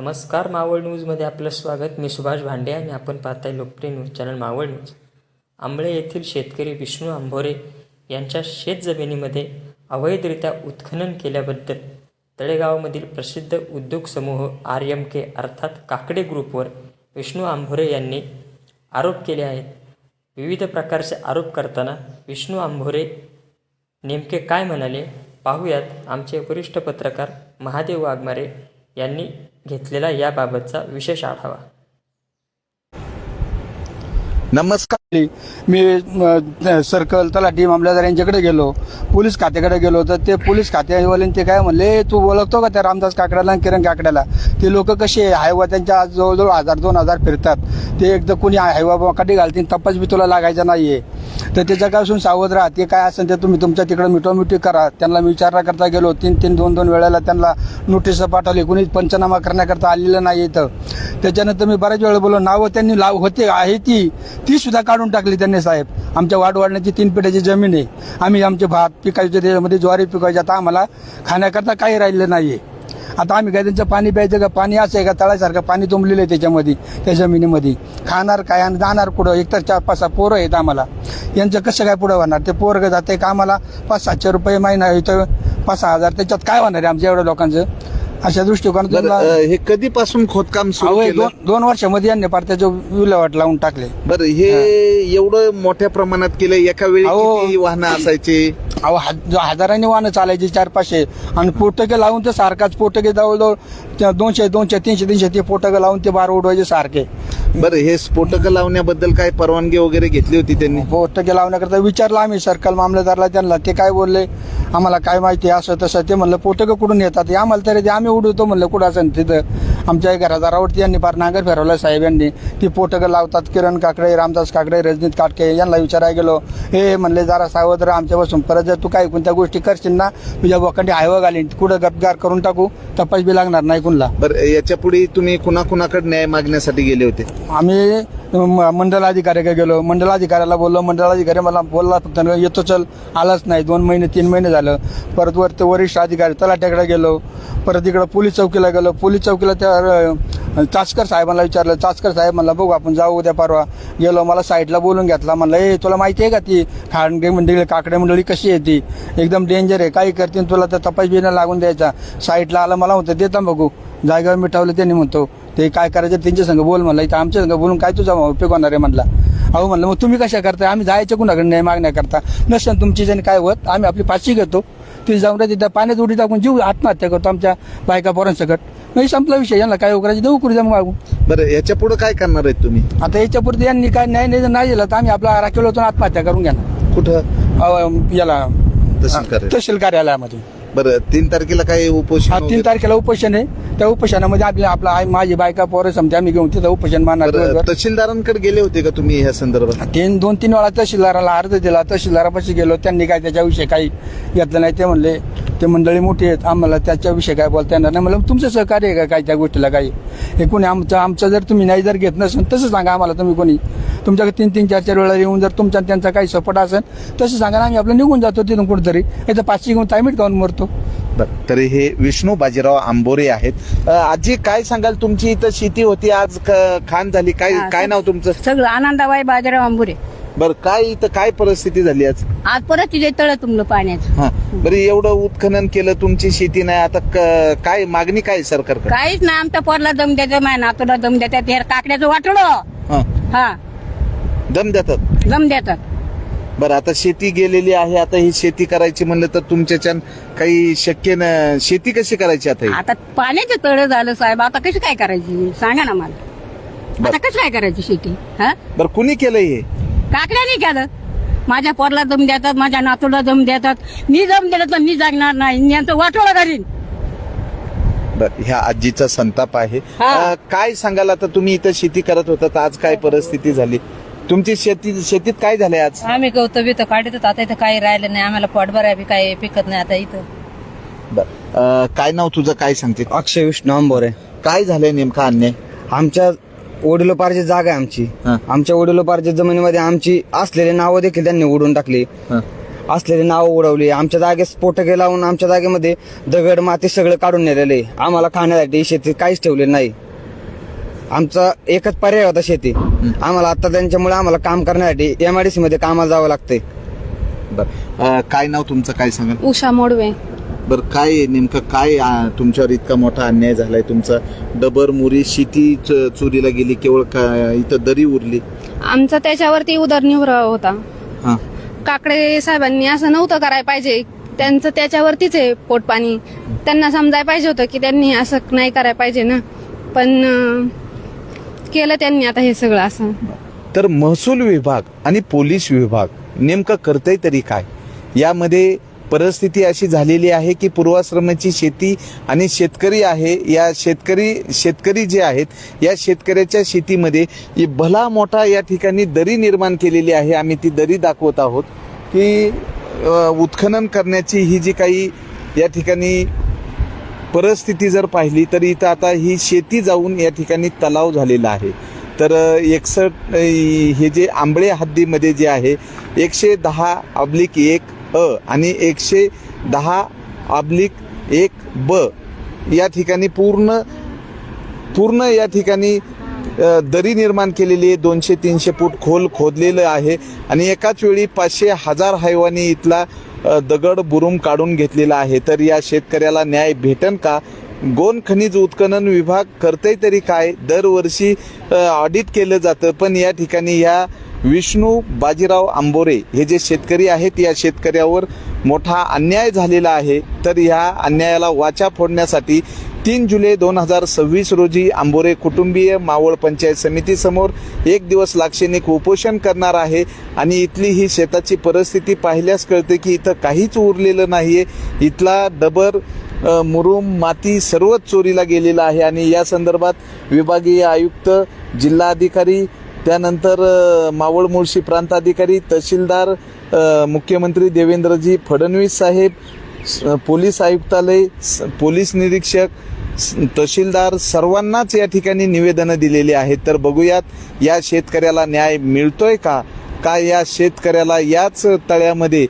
नमस्कार, मावळ न्यूजमध्ये आपलं स्वागत. मी सुभाष भांडे आणि आपण पाहताय लोकप्रिय news channel Maval news. Ambale येथील शेतकरी विष्णू आंभोरे यांच्या शेतजमिनीमध्ये अवैधरित्या उत्खनन केल्याबद्दल तळेगावमधील प्रसिद्ध उद्योग समूह RMK अर्थात काकडे ग्रुपवर विष्णू आंभोरे यांनी आरोप केले आहेत. विविध प्रकारचे आरोप करताना विष्णू आंभोरे नेमके काय म्हणाले पाहूयात. आमचे वरिष्ठ पत्रकार महादेव वाघमारे यांनी घेतलेला याबाबतचा विशेष आढावा. नमस्कार. मी सर्कल तलाठी मामलेदार यांच्याकडे गेलो, पोलीस खात्याकडे गेलो, तर ते पोलीस खात्यावाले ते काय म्हणले, तू ओळखतो का त्या रामदास काकड्याला आणि किरण काकड्याला? ते लोक कसे हायवा त्यांच्या आज जवळजवळ 1000-2000 फिरतात. ते एकदा कोणी हायवा काठी घालतील तपास बी तुला लागायचा नाहीये. तर त्याच्यापासून सावध राहा. ते काय असेल ते तुम्ही तुमच्या तिकडे मिटोमिटी करा. त्यांना मी विचारणा करता गेलो, 3-3, 2-2 वेळेला त्यांना नोटीस पाठवली. कोणी पंचनामा करण्याकरता आलेलं नाही इथं. त्याच्यानंतर मी बऱ्याच वेळा बोललो, नावं त्यांनी होते आहे ती सुद्धा काढून टाकली त्यांनी साहेब. आमच्या वाढवाडण्याची 3 पिढ्याची जमीन आहे. आम्ही आमचे भात पिकायचे, त्याच्यामध्ये ज्वारी पिकायचे. आता आम्हाला खाण्याकरता काही राहिलं नाहीये. आता आम्ही काय त्यांचं पाणी प्यायचं का? पाणी असं आहे का तळासारखं पाणी तुंबलेलं आहे त्याच्यामध्ये, त्या जमिनीमध्ये. खाणार काय आणि जाणार कुठं? एकतर 4-5 पोरं आहेत आम्हाला. यांचं कसं काय पुढं होणार? ते पोरग जाते का आम्हाला 500-700 रुपये महिना इथं 5-6 हजार, त्याच्यात काय होणार आहे आमच्या एवढ्या लोकांचं? अशा दृष्टिकोनातून हे कधीपासून खोदकाम सुरू केलं? 2 वर्षामध्ये यांनी पार त्याचं विल्हेवाट लावून टाकले. बरं, हे एवढं मोठ्या प्रमाणात केलं? एका वेळी किती वाहनं असायचे? हजारांनी वाहनं चालायची, 400-500. आणि पोटके लावून तर सारखाच पोटके जवळजवळ 200, 300 ते पोटके लावून ते बार उडवायचे सारखे. बरं, हे स्फोटक लावण्याबद्दल काय परवानगी वगैरे घेतली होती त्यांनी? पोटके लावण्याकरता विचारलं आम्ही सर्कल मामलेदारला. त्यांना ते काय बोलले, आम्हाला काय माहिती असं तसं. ते म्हणलं पोटके कुठून येतात? आम्हाला तरी ते आम्ही उडवतो म्हणलं कुठं असेल तिथं. आमच्या घरादारावरती यांनी फार नांगर फिरवलं साहेब यांनी. ती पोटके लावतात. किरण काकडे, रामदास काकडे, रजनीत काटके यांना विचारायला गेलो. हे म्हणले जरा सावध राहा आमच्यापासून. परत जर तू काही कोणत्या गोष्टी करशील ना, तुझ्या बोकांडी हायवा घालीन, कुठं गपगार करून टाकू, तपास बी लागणार नाही कुणला. बरं, याच्या पुढे तुम्ही कुणाकडे न्याय मागण्यासाठी गेले होते? आम्ही मंडलाधिकाऱ्याकडे गेलो. मंडलाधिकाऱ्याला बोललो. मंडलाधिकारी मला बोलला फक्त येतो चल, आलाच नाही. 2 महिने 3 महिने झालं. परत वरती वरिष्ठ अधिकारी तलाट्याकडे गेलो. परत इकडं पोलीस चौकीला गेलो. पोलीस चौकीला त्या चाचकर साहेबांना विचारलं. चाचकर साहेब म्हणला बघू आपण जाऊ उद्या परवा. गेलो, मला साईडला बोलून घेतला. म्हणलं ए तुला माहिती आहे का ती खांडे मंडळी काकडे मंडळी कशी आहे? ती एकदम डेंजर आहे. काही करतील तुला तर तपास बिना लागून द्यायचा. साईडला आलं, मला म्हणतं देता बघू. जागेवर मिटावलं त्यांनी. म्हणतो ते काय करायचं त्यांच्या संग बोल म्हणलं. इथं आमच्या संग बोलून काय तुझा उपयोग होणार आहे म्हणला. अहो म्हणलं मग तुम्ही कशा करताय? आम्ही जायचं कुणाकडे न्याय मागण्याकरता? नसेल तुमची जणी काय होत, आम्ही आपली फाशी घेतो. ती जाऊन तिथं पाण्यात उडी टाकून जीव आत्महत्या करतो आमच्या बायका पोरांसकट. नाही संपला विषय. यांना काय करायचं देऊ करू द्या मागू. बरं, याच्या पुढे काय करणार आहेत तुम्ही? आता याच्या पुढे यांनी काय न्याय नाही दिला तर आम्ही आपला राखील आत्महत्या करून घेणार. कुठं? याला तहसील कार्यालयामध्ये. बरं, 3 तारखेला काय उपोषण? 3 तारखेला उपोषण आहे. त्या उपोषणामध्ये आपला माझी बायका पोरं समजा आम्ही घेऊन तिथं उपोषण मारणार. तहसीलदारांकडे गेले होते का तुम्ही ह्या संदर्भात? 2-3 वेळा तहसीलदाराला अर्ज दिला. तहसीलदारापाशी गेलो. त्यांनी काय त्याच्याविषयी काही घेतलं नाही. ते म्हणले ते मंडळी मोठी आहेत, आम्हाला त्याच्याविषयी काय बोलता येणार नाही. म्हणलं तुमचं सहकार्य आहे का काय त्या गोष्टीला? काही हे कोणी आमचं जर तुम्ही नाही जर घेत नसेल तसं सांगा आम्हाला. तुम्ही कोणी तुमच्याकडे 3-3, 4-4 वेळा येऊन जर तुमचा त्यांचा काही सपोर्ट असेल तसं सांगा. आम्ही आपलं निघून जातो तिथून कुठेतरी. याचं 500 घेऊन तायमीट खाऊन मरतो. तरी हे विष्णू बाजीराव आंभोरे आहेत. आजी काय सांगाल? तुमची इथं शेती होती, आज खान झाली. काय नाव तुमचं? सगळं आनंदाबाई बाजीराव आंबोरे. बरं, काय इथं काय परिस्थिती झाली आज? आज परत तिथे तळ तुमलं पाण्याचं. बरं, एवढं उत्खनन केलं, तुमची शेती नाही. आता काय मागणी काय सरकारकडे? काहीच नाही. आमच्या पोरला दम द्यायचं, माझ्या नातूला दम देतात. हे काकड्याचं वाटलं हा दम देतात. दम देतात. बरं, आता शेती गेलेली आहे. आता ही शेती करायची म्हणलं तर तुमच्याच्यान काही शक्य नाही. शेती कशी करायची आता? आता पाण्याचं तळ झालं साहेब. आता कशी काय करायची सांगा ना मला. आता कसं काय करायची शेती? हा बरं, कुणी केलंय हे? काकड्याने केलं. माझ्या पोरला दम देतात, माझ्या नातूला दम देतात. मी दम दिलं तर मी जागणार नाही. यांचं वाटोळं करीन. बरं, ह्या आजीचा संताप आहे. काय सांगाल आता? तुम्ही इथं शेती करत होता तर आज काय परिस्थिती झाली तुमची? शेतीत काय झालंय आज? आम्ही गवत बित काढत आता इथं काही राहिलं नाही. आम्हाला पोटभर आहे, काही पिकत नाही आता इथं. बरं, काय नाव तुझं? काय सांगते? अक्षय विष्णू आंभोरे. काय झालंय नेमका अन्याय? आमच्या वडिलोपार्जित जागा आहे आमची. आमच्या वडिलोपार्जित जमिनीमध्ये आमची असलेली नावं देखील त्यांनी उडून टाकली. असलेले नाव उडवली. आमच्या जागेत स्फोटके लावून आमच्या जागेमध्ये दगड माती सगळं काढून नेलेले. आम्हाला खाण्यासाठी शेतीत काहीच ठेवलेलं नाही. आमचा एकच पर्याय होता शेती. आम्हाला आता त्यांच्यामुळे आम्हाला काम करण्यासाठी MIDC मध्ये कामाला जावं लागतंय. बर काय नाव तुमचं, काय सांगाल? उषा मोडवे. बर काय नेमकं काय तुमच्यावर इतका मोठा अन्याय झालाय? तुमचा डबर मुरी शेती चोरीला गेली, केवळ इथं दरी उरली. आमचा त्याच्यावरती उदरनिर्वाह होता. हा काकडे साहेबांनी असं नव्हतं करायला पाहिजे. त्यांचं त्याच्यावरतीच आहे पोटपाणी. त्यांना समजायला पाहिजे होतं की त्यांनी असं नाही करायला पाहिजे ना, पण केलं त्यांनी आता हे सगळं असं. तर महसूल विभाग आणि पोलीस विभाग नेमकं करतंय तरी काय? यामध्ये परिस्थिती अशी झालेली आहे की पूर्वाश्रमाची शेती आणि शेतकरी आहे, या शेतकरी जे आहेत या शेतकऱ्याच्या शेतीमध्ये भला मोठा या ठिकाणी दरी निर्माण केलेली आहे. आम्ही ती दरी दाखवत आहोत की उत्खनन करण्याची ही जी काही या ठिकाणी परिस्थिती जर पाहिली तर इथं आता ही शेती जाऊन या ठिकाणी तलाव झालेला आहे. तर 61 हे जे आंबळे हद्दीमध्ये जे आहे 110/1 अ आणि 110/1 ब या ठिकाणी पूर्ण या ठिकाणी दरी निर्माण केलेली आहे. 200-300 फूट खोल खोदलेलं आहे आणि एकाच वेळी 500,000 हैवानी इथला दगड बुरुम काढून घेतलेला आहे. तर या शेतकऱ्याला न्याय भेटन का? गोन खनिज उत्खनन विभाग करतंय तरी काय? दरवर्षी ऑडिट केलं जातं, पण या ठिकाणी या विष्णू बाजीराव आंबोरे हे जे शेतकरी आहेत या शेतकऱ्यावर मोठा अन्याय झालेला आहे. तर या अन्यायाला वाचा फोडण्यासाठी 3 जुलै 2026 रोजी आंबोरे कुटुंबीय मावळ पंचायत समितीसमोर 1 दिवस लाक्षणिक उपोषण करणार आहे. आणि इथली ही शेताची परिस्थिती पाहिल्यास कळते की इथं काहीच उरलेलं नाहीये. इथला डबर मुरुम माती सर्वच चोरीला गेलेला आहे. आणि या संदर्भात विभागीय आयुक्त, जिल्हाधिकारी, त्यानंतर मावळ मुळशी प्रांताधिकारी, तहसीलदार, मुख्यमंत्री देवेंद्रजी फडणवीस साहेब, पोलीस आयुक्तालय, पोलीस निरीक्षक, तहसीलदार सर्वांनाच या ठिकाणी निवेदनं दिलेली आहेत. तर बघूयात या शेतकऱ्याला न्याय मिळतोय का? काय या शेतकऱ्याला याच तळ्यामध्ये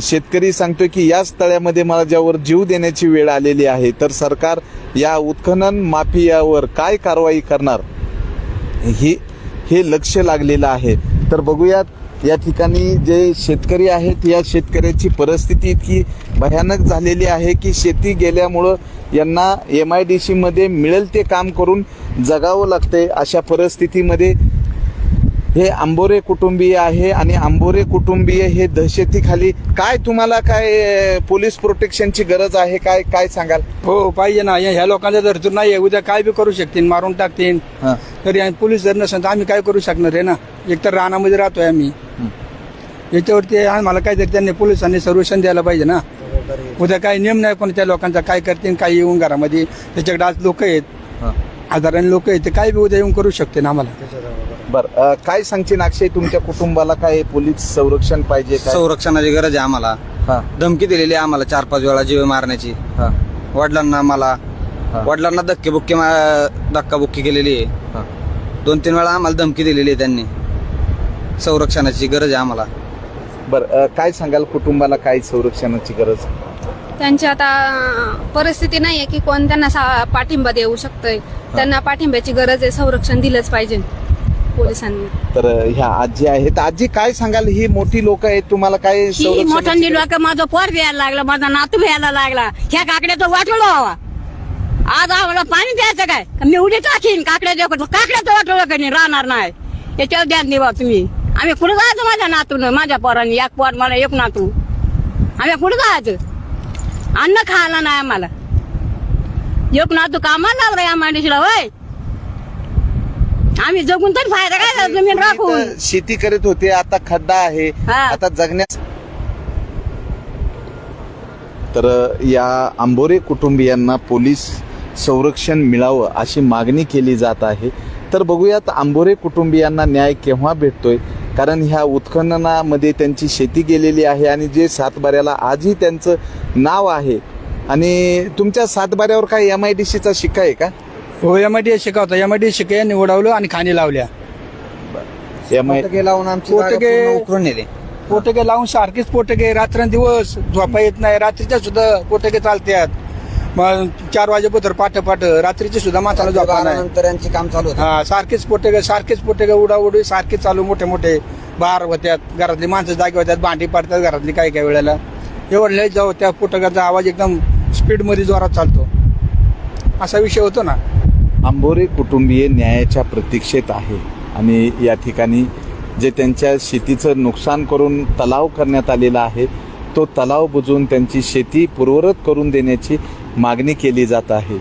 शेतकरी सांगतोय की याच तळ्यामध्ये माझ्यावर जीव देण्याची वेळ आलेली आहे. तर सरकार या उत्खनन माफियावर काय कारवाई करणार हे लक्ष लागलेलं आहे. तर बघूयात या ठिकाणी जे शेतकरी आहेत या शेतकऱ्याची परिस्थिती इतकी भयानक झालेली आहे की शेती गेल्यामुळं यांना MIDC मध्ये मिळेल ते काम करून जगावं लागतंय. अशा परिस्थितीमध्ये हे आंबोरे कुटुंबीय आहे आणि आंबोरे कुटुंबीय हे दहशतीखाली. काय तुम्हाला काय पोलीस प्रोटेक्शनची गरज आहे? काय सांगाल? हो पाहिजे ना. ह्या लोकांचा जर नाही उद्या काय बी करू शकतील, मारून टाकतील. तरी पोलीस जर नसेल तर आम्ही काय करू शकणार आहे ना. एकतर रानामध्ये राहतोय आम्ही. याच्यावरती आम्हाला काहीतरी त्यांनी पोलिसांनी संरक्षण द्यायला पाहिजे ना. उद्या काही नियम नाही पण त्या लोकांचा काय करतील, काही येऊन घरामध्ये त्याच्याकडे आज लोक आहेत, हजारांनी लोक आहेत, ते काय बी उद्या येऊन करू शकते ना आम्हाला. बरं काय सांगशील अक्षय, तुमच्या कुटुंबाला काय पोलीस संरक्षण पाहिजे? संरक्षणाची गरज आहे आम्हाला. धमकी दिलेली आहे आम्हाला 4-5 वेळा जीव मारण्याची. वडिलांना धक्काबुक्की केलेली आहे. 2-3 वेळा आम्हाला धमकी दिलेली आहे त्यांनी. संरक्षणाची गरज आहे आम्हाला. बरं काय सांगाल, कुटुंबाला काय संरक्षणाची गरज? त्यांची आता परिस्थिती नाहीये की कोण त्यांना पाठिंबा देऊ शकतोय. त्यांना पाठिंब्याची गरज आहे. संरक्षण दिलंच पाहिजे पोलिसांनी. तर ह्या आजी आहेत. आजी काय सांगाल, ही मोठी लोक आहेत, तुम्हाला काय मोठ्यांनी लोक माझं पोर द्यायला लागला, माझा नातू द्यायला लागला. ह्या काकड्याचं वाटोळं व्हावा. आज आम्हाला पाणी द्यायचं काय? मी उडी टाकीन काकड्याचं वाटोळं करीन, राहणार नाही. याच्यावर ध्यान देवा तुम्ही. आम्ही कुठं जायचं माझ्या नातून, माझ्या पोरांनी? एक पोर मला एक नातू. आम्ही कुठं जायचं? अन्न खायला नाही आम्हाला. एक नातू कामाला लावला MIDCला. होय आम्ही जगून तर फायदा काय? जमीन राखून शेती करत होते, आता खड्डा आहे, आता जगण्यास. तर या आंबोरे कुटुंबियांना पोलीस संरक्षण मिळावं अशी मागणी केली जात आहे. तर बघूयात आंबोरे कुटुंबियांना न्याय केव्हा भेटतोय, कारण ह्या उत्खननामध्ये त्यांची शेती गेलेली आहे आणि जे सातबाऱ्याला आजही त्यांचं नाव आहे. आणि तुमच्या सातबाऱ्यावर काय MIDCचा शिक्का आहे का? हो MIDC शिका होता. MIDC शिका उडवलं आणि खाणी लावल्या. लावून आमची पोटके उकरून नेले. पोटके लावून सारखेच पोटके रात्रंदिवस झोपा येत नाही, रात्रीच्या सुद्धा पोटके चालतात. मग 4 वाजेपर्यंत पाठ रात्रीची सुद्धा माणसाला झोपा नाही. नंतर यांचे काम चालू होतं. हा सारखेच पोटके उडाउडी सारखे चालू, मोठे मोठे बार होत्यात, घरातली माणसं जागी होत्यात, भांडी पाडतात घरातली काही काही वेळेला. एवढं लय जाऊ त्या पोटकाचा आवाज एकदम स्पीड मध्ये जोरात चालतो, असा विषय होतो ना. आंभोरे कुटुंबीय न्यायाच्या प्रतीक्षेत आहे आणि या ठिकाणी जे त्यांच्या शेतीचं नुकसान करून तलाव करण्यात आलेला आहे, तो तलाव बुजवून त्यांची शेती पूर्ववत करून देण्याची मागणी केली जात आहे.